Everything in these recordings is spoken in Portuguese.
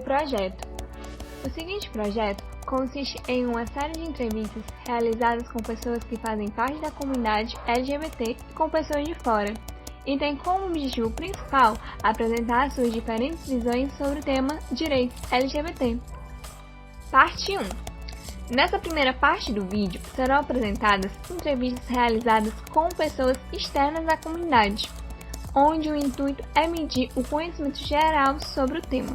projeto. O seguinte projeto consiste em uma série de entrevistas realizadas com pessoas que fazem parte da comunidade LGBT e com pessoas de fora, e tem como objetivo principal apresentar suas diferentes visões sobre o tema direitos LGBT. Parte 1. Nessa primeira parte do vídeo serão apresentadas entrevistas realizadas com pessoas externas à comunidade, onde o intuito é medir o conhecimento geral sobre o tema.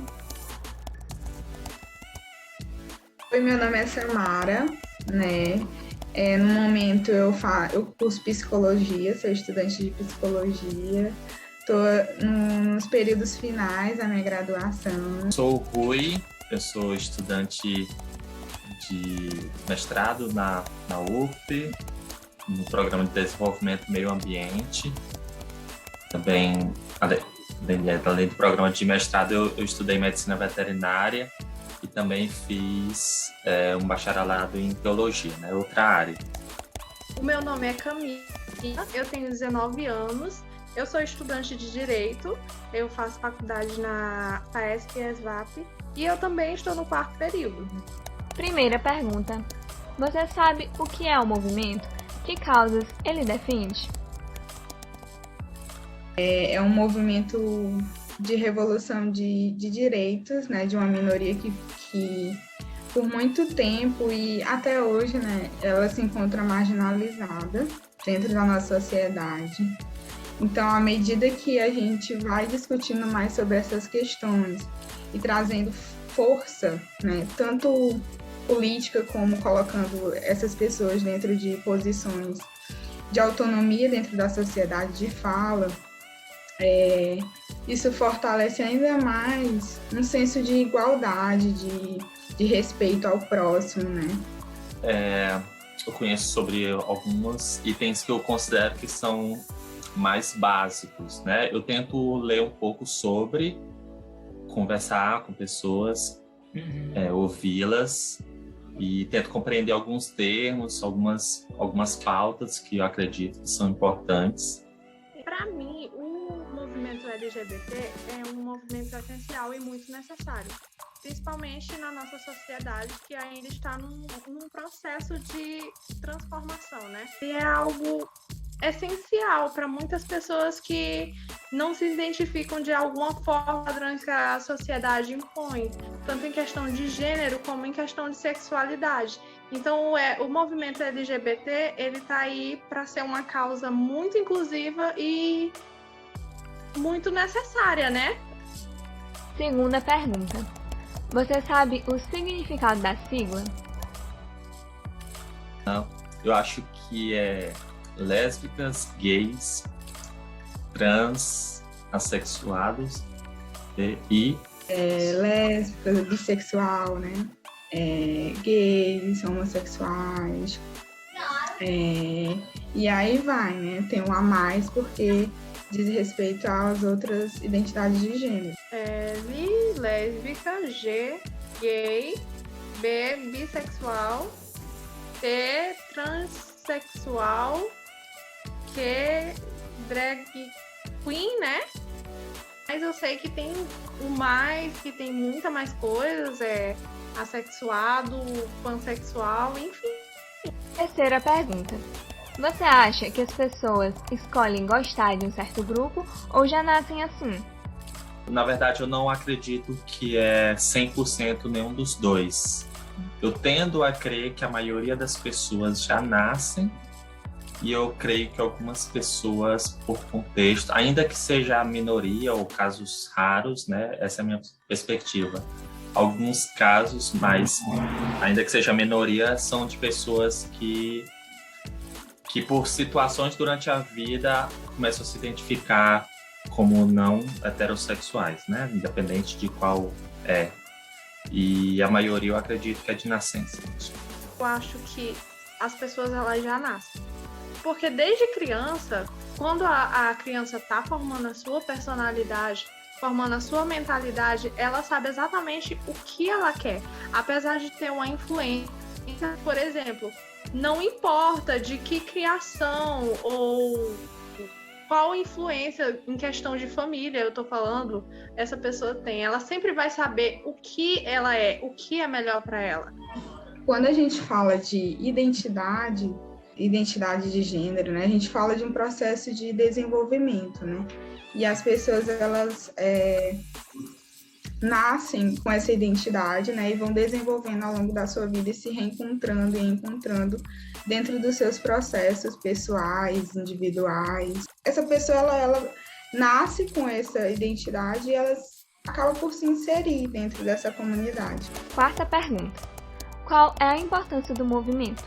Oi, meu nome é Samara, né? No momento eu curso psicologia, sou estudante de psicologia, estou nos períodos finais da minha graduação. Sou o Rui, eu sou estudante de mestrado na UF, no Programa de Desenvolvimento Meio Ambiente. Também, além do programa de mestrado, eu estudei medicina veterinária e também fiz um bacharelado em teologia, né? Outra área. O meu nome é Camila, eu tenho 19 anos, eu sou estudante de Direito, eu faço faculdade na FAESP e ESVAP e eu também estou no 4º período. Primeira pergunta: você sabe o que é o movimento? Que causas ele defende? É um movimento de revolução de direitos, né, de uma minoria que por muito tempo e até hoje, né, ela se encontra marginalizada dentro da nossa sociedade. Então, à medida que a gente vai discutindo mais sobre essas questões e trazendo força, né, tanto política como colocando essas pessoas dentro de posições de autonomia dentro da sociedade, de fala, isso fortalece ainda mais um senso de igualdade, de respeito ao próximo, né? Eu conheço sobre alguns itens que eu considero que são mais básicos, né? Eu tento ler um pouco sobre, conversar com pessoas, ouvi-las e tento compreender alguns termos, algumas pautas que eu acredito que são importantes. Para mim, o movimento LGBT é um movimento essencial e muito necessário, principalmente na nossa sociedade que ainda está num processo de transformação, né? E é algo essencial para muitas pessoas que não se identificam de alguma forma padrões que a sociedade impõe, tanto em questão de gênero como em questão de sexualidade. Então, o movimento LGBT, ele está aí para ser uma causa muito inclusiva e muito necessária, né? Segunda pergunta: você sabe o significado da sigla? Não, eu acho que é lésbicas, gays, trans, assexuados e lésbica, bissexual, né? Gays, homossexuais, e aí vai, né? Tem um a mais porque diz respeito às outras identidades de gênero. L, lésbica, G, gay, B, bissexual, T, transexual, Q, drag queen, né? Mas eu sei que tem o mais, que tem muita mais coisas, assexuado, pansexual, enfim. Terceira pergunta: você acha que as pessoas escolhem gostar de um certo grupo ou já nascem assim? Na verdade, eu não acredito que é 100% nenhum dos dois. Eu tendo a crer que a maioria das pessoas já nascem e eu creio que algumas pessoas, por contexto, ainda que seja a minoria ou casos raros, né? Essa é a minha perspectiva. Alguns casos, mas ainda que seja a minoria, são de pessoas que por situações durante a vida começam a se identificar como não heterossexuais, né? Independente de qual é. E a maioria eu acredito que é de nascença. Eu acho que as pessoas elas já nascem. Porque desde criança, quando a criança está formando a sua personalidade, formando a sua mentalidade, ela sabe exatamente o que ela quer. Apesar de ter uma influência, por exemplo, não importa de que criação ou qual influência em questão de família eu tô falando, essa pessoa tem. Ela sempre vai saber o que ela é, o que é melhor para ela. Quando a gente fala de identidade de gênero, né, a gente fala de um processo de desenvolvimento, né? E as pessoas, elas nascem com essa identidade, né, e vão desenvolvendo ao longo da sua vida e se reencontrando e encontrando dentro dos seus processos pessoais, individuais. Essa pessoa, ela nasce com essa identidade e ela acaba por se inserir dentro dessa comunidade. Quarta pergunta: qual é a importância do movimento?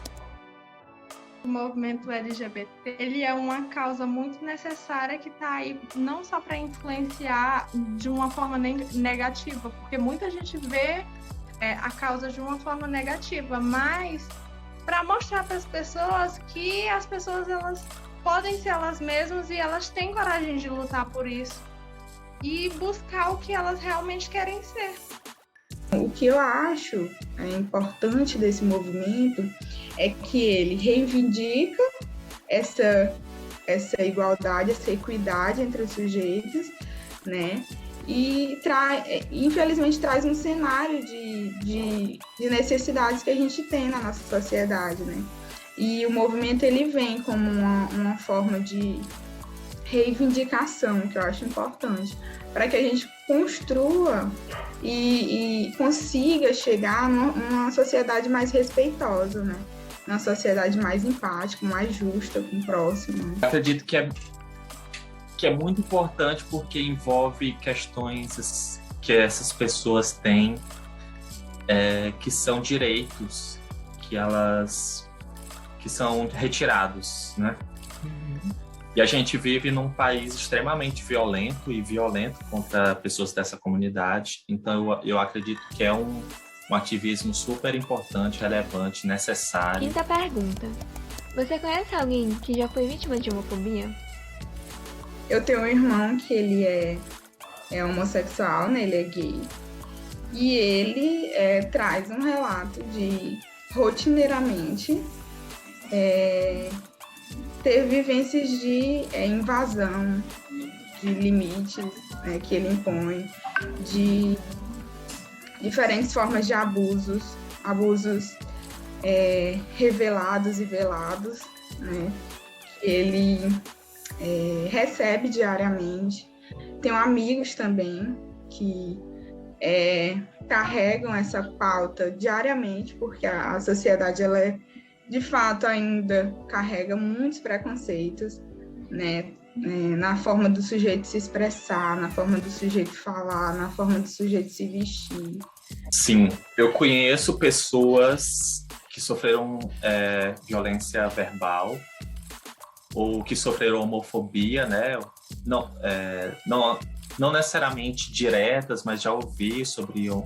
O movimento LGBT, ele é uma causa muito necessária que está aí não só para influenciar de uma forma negativa, porque muita gente vê a causa de uma forma negativa, mas para mostrar para as pessoas que as pessoas, elas podem ser elas mesmas e elas têm coragem de lutar por isso e buscar o que elas realmente querem ser. O que eu acho importante desse movimento é que ele reivindica essa igualdade, essa equidade entre os sujeitos, né? E infelizmente traz um cenário de necessidades que a gente tem na nossa sociedade, né? E o movimento, ele vem como uma forma de reivindicação, que eu acho importante, para que a gente construa e consiga chegar numa sociedade mais respeitosa, né? Uma sociedade mais empática, mais justa com o próximo. Né? Eu acredito que é muito importante porque envolve questões que essas pessoas têm, que são direitos que são retirados, né? E a gente vive num país extremamente violento contra pessoas dessa comunidade. Então, eu acredito que é um ativismo super importante, relevante, necessário. Quinta pergunta: você conhece alguém que já foi vítima de homofobia? Eu tenho um irmão que ele é homossexual, né? Ele é gay. E ele traz um relato de, rotineiramente, ter vivências de invasão, de limites, né, que ele impõe, de diferentes formas de abusos revelados e velados, né, que ele recebe diariamente. Tenho amigos também que carregam essa pauta diariamente, porque a sociedade, ela de fato ainda carrega muitos preconceitos, né? Na forma do sujeito se expressar, na forma do sujeito falar, na forma do sujeito se vestir. Sim, eu conheço pessoas que sofreram violência verbal ou que sofreram homofobia, né? Não necessariamente diretas, mas já ouvi sobre o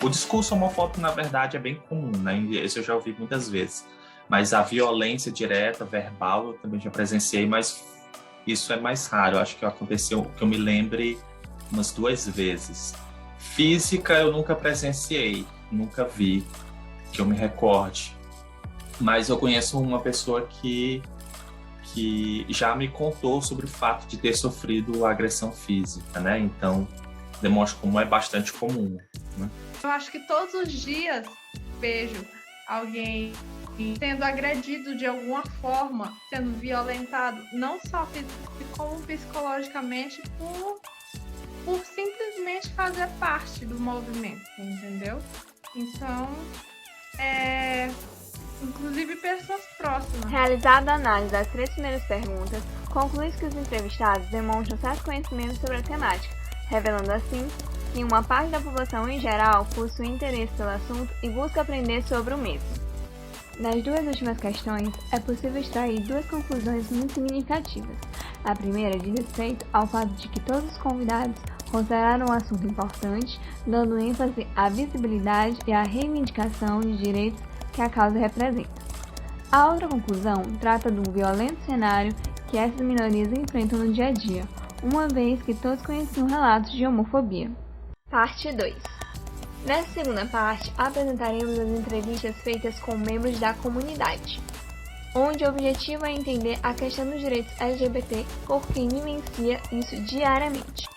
discurso homofóbico, na verdade, é bem comum, né? Isso eu já ouvi muitas vezes. Mas a violência direta, verbal, eu também já presenciei, mas isso é mais raro. Eu acho que aconteceu, que eu me lembre, umas 2 vezes. Física eu nunca presenciei, nunca vi, que eu me recorde. Mas eu conheço uma pessoa que já me contou sobre o fato de ter sofrido agressão física, né? Então, demonstra como é bastante comum, né? Eu acho que todos os dias vejo alguém sendo agredido de alguma forma, sendo violentado, não só fisicamente, como psicologicamente, por simplesmente fazer parte do movimento, entendeu? Então, inclusive pessoas próximas. Realizada a análise das 3 primeiras perguntas, conclui-se que os entrevistados demonstram certo conhecimento sobre a temática, revelando assim que uma parte da população em geral possui interesse pelo assunto e busca aprender sobre o mesmo. Das 2 últimas questões, é possível extrair 2 conclusões muito significativas. A primeira diz respeito ao fato de que todos os convidados consideraram um assunto importante, dando ênfase à visibilidade e à reivindicação de direitos que a causa representa. A outra conclusão trata de um violento cenário que essas minorias enfrentam no dia a dia, uma vez que todos conheciam relatos de homofobia. Parte 2. Nessa segunda parte, apresentaremos as entrevistas feitas com membros da comunidade. onde o objetivo é entender a questão dos direitos LGBT por quem vivencia isso diariamente.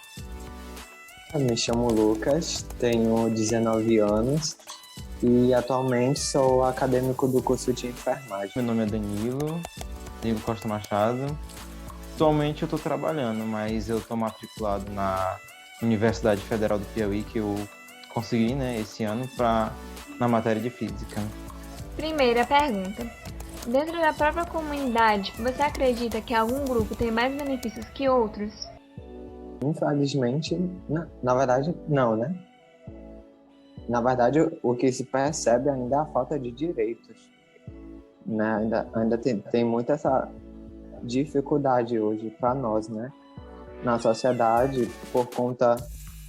Eu me chamo Lucas, tenho 19 anos e atualmente sou acadêmico do curso de enfermagem. Meu nome é Danilo Costa Machado. Atualmente eu estou trabalhando, mas eu estou matriculado na Universidade Federal do Piauí, que eu consegui, esse ano, na matéria de Física. Primeira pergunta. Dentro da própria comunidade, você acredita que algum grupo tem mais benefícios que outros? Infelizmente, na verdade, não, né? Na verdade, o que se percebe ainda é a falta de direitos. Né? Ainda tem muita essa dificuldade hoje para nós, né? Na sociedade, por conta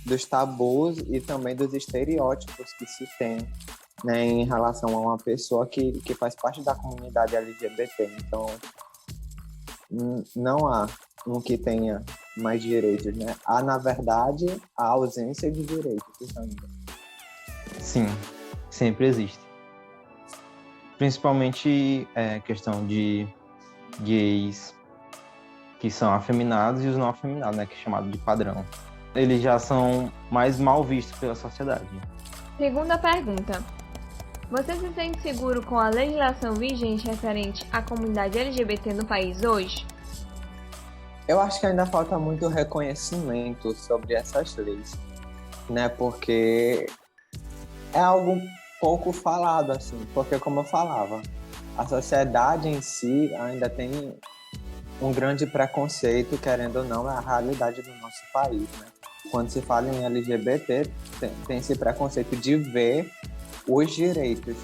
dos tabus e também dos estereótipos que se tem, né, em relação a uma pessoa que faz parte da comunidade LGBT. Então, não há um que tenha mais direitos, né? Há, na verdade, a ausência de direitos ainda. Sim, sempre existe. Principalmente questão de gays que são afeminados e os não afeminados, né, que é chamado de padrão. Eles já são mais mal vistos pela sociedade. Segunda pergunta. Você se sente seguro com a legislação vigente referente à comunidade LGBT no país hoje? Eu acho que ainda falta muito reconhecimento sobre essas leis, né? Porque é algo pouco falado, assim. Porque, como eu falava, a sociedade em si ainda tem um grande preconceito, querendo ou não, é a realidade do nosso país, né? Quando se fala em LGBT, tem esse preconceito de ver os direitos,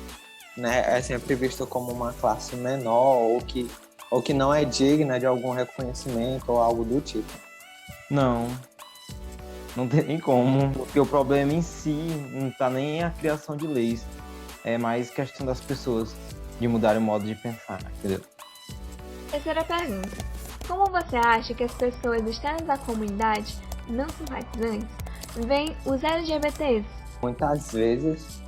né? É sempre visto como uma classe menor ou que não é digna de algum reconhecimento ou algo do tipo. Não tem nem como, porque o problema em si não está nem a criação de leis, é mais questão das pessoas de mudarem o modo de pensar, entendeu? Terceira pergunta. Como você acha que as pessoas externas da comunidade, não simpatizantes, veem os LGBTs? Muitas vezes,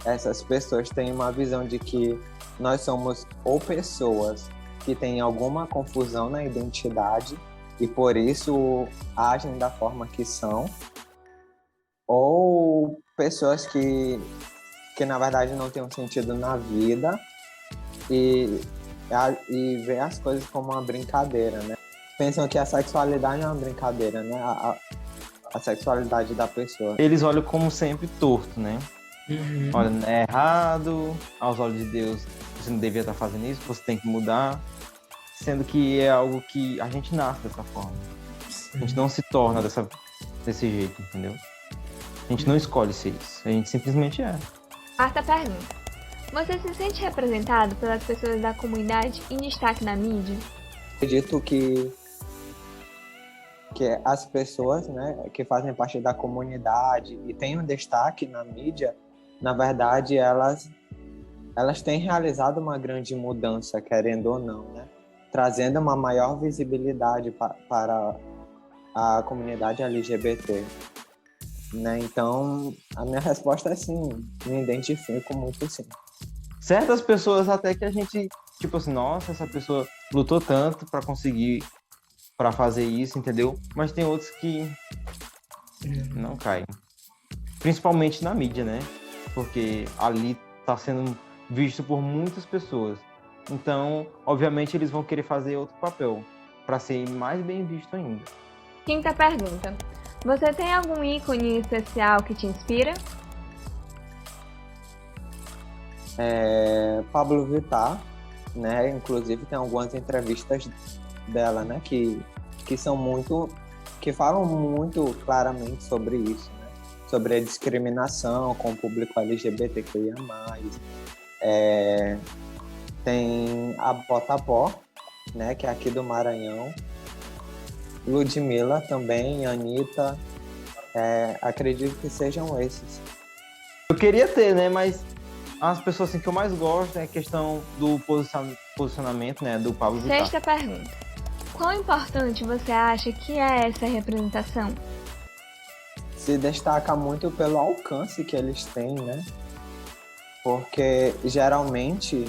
essas pessoas têm uma visão de que nós somos ou pessoas que têm alguma confusão na identidade e por isso agem da forma que são, ou pessoas que na verdade não têm um sentido na vida e vê as coisas como uma brincadeira, né? Pensam que a sexualidade é uma brincadeira, né? A sexualidade da pessoa. Eles olham como sempre torto, né? Olha, é errado, aos olhos de Deus, você não devia estar fazendo isso, você tem que mudar. Sendo que é algo que a gente nasce dessa forma. A gente não se torna desse jeito, entendeu? A gente não escolhe ser isso, a gente simplesmente é. Quarta pergunta. Você se sente representado pelas pessoas da comunidade em destaque na mídia? Acredito que as pessoas, né, que fazem parte da comunidade e têm um destaque na mídia, na verdade, elas têm realizado uma grande mudança, querendo ou não, né? Trazendo uma maior visibilidade para a comunidade LGBT. Né? Então, a minha resposta é sim, me identifico muito sim. Certas pessoas até que a gente, tipo assim, nossa, essa pessoa lutou tanto para conseguir, para fazer isso, entendeu? Mas tem outros que não caem. Principalmente na mídia, né? Porque ali tá sendo visto por muitas pessoas. Então, obviamente, eles vão querer fazer outro papel para ser mais bem visto ainda. Quinta pergunta. Você tem algum ícone especial que te inspira? Pablo Vittar, né? Inclusive tem algumas entrevistas dela, né? Que são muito, que falam muito claramente sobre isso, né? Sobre a discriminação com o público LGBTQIA+. Tem a Botapó, né? Que é aqui do Maranhão. Ludmilla também, Anitta. Acredito que sejam esses. Eu queria ter, né? Mas as pessoas assim, que eu mais gosto é a questão do posicionamento, né? Do Pablo Vittar. Sexta pergunta. Quão importante você acha que é essa representação? Se destaca muito pelo alcance que eles têm, né? Porque geralmente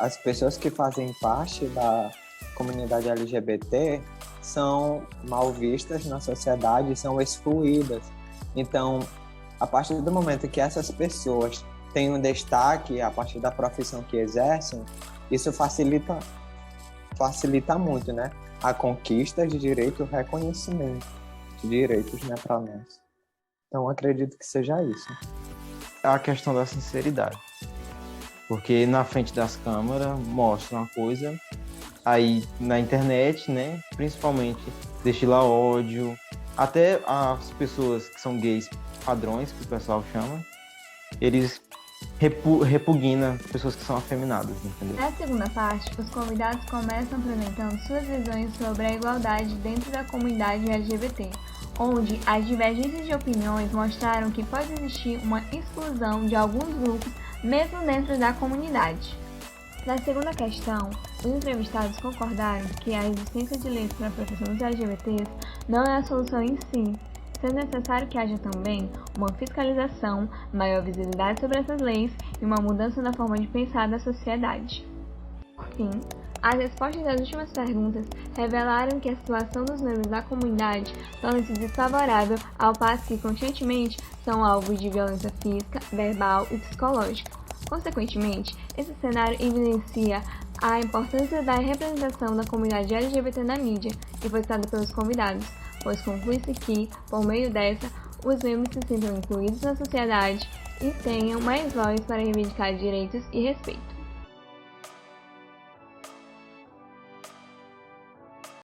as pessoas que fazem parte da comunidade LGBT são mal vistas na sociedade, são excluídas. Então, a partir do momento que essas pessoas têm um destaque a partir da profissão que exercem, isso facilita muito, né? A conquista de direito, o reconhecimento de direitos, né, para nós. Então, acredito que seja isso. A questão da sinceridade. Porque na frente das câmeras mostra uma coisa, aí na internet, né, principalmente destila ódio, até as pessoas que são gays padrões, que o pessoal chama, eles repugnam pessoas que são afeminadas, entendeu? Na segunda parte, os convidados começam apresentando suas visões sobre a igualdade dentro da comunidade LGBT, onde as divergências de opiniões mostraram que pode existir uma exclusão de alguns grupos mesmo dentro da comunidade. Na segunda questão, os entrevistados concordaram que a existência de leis para a proteção dos LGBTs não é a solução em si, sendo necessário que haja também uma fiscalização, maior visibilidade sobre essas leis e uma mudança na forma de pensar da sociedade. Por fim, as respostas das últimas perguntas revelaram que a situação dos membros da comunidade torna-se desfavorável, ao passo que conscientemente são alvos de violência física, verbal e psicológica. Consequentemente, esse cenário evidencia a importância da representação da comunidade LGBT na mídia, que foi citada pelos convidados, pois conclui-se que, por meio dessa, os membros se sintam incluídos na sociedade e tenham mais voz para reivindicar direitos e respeito.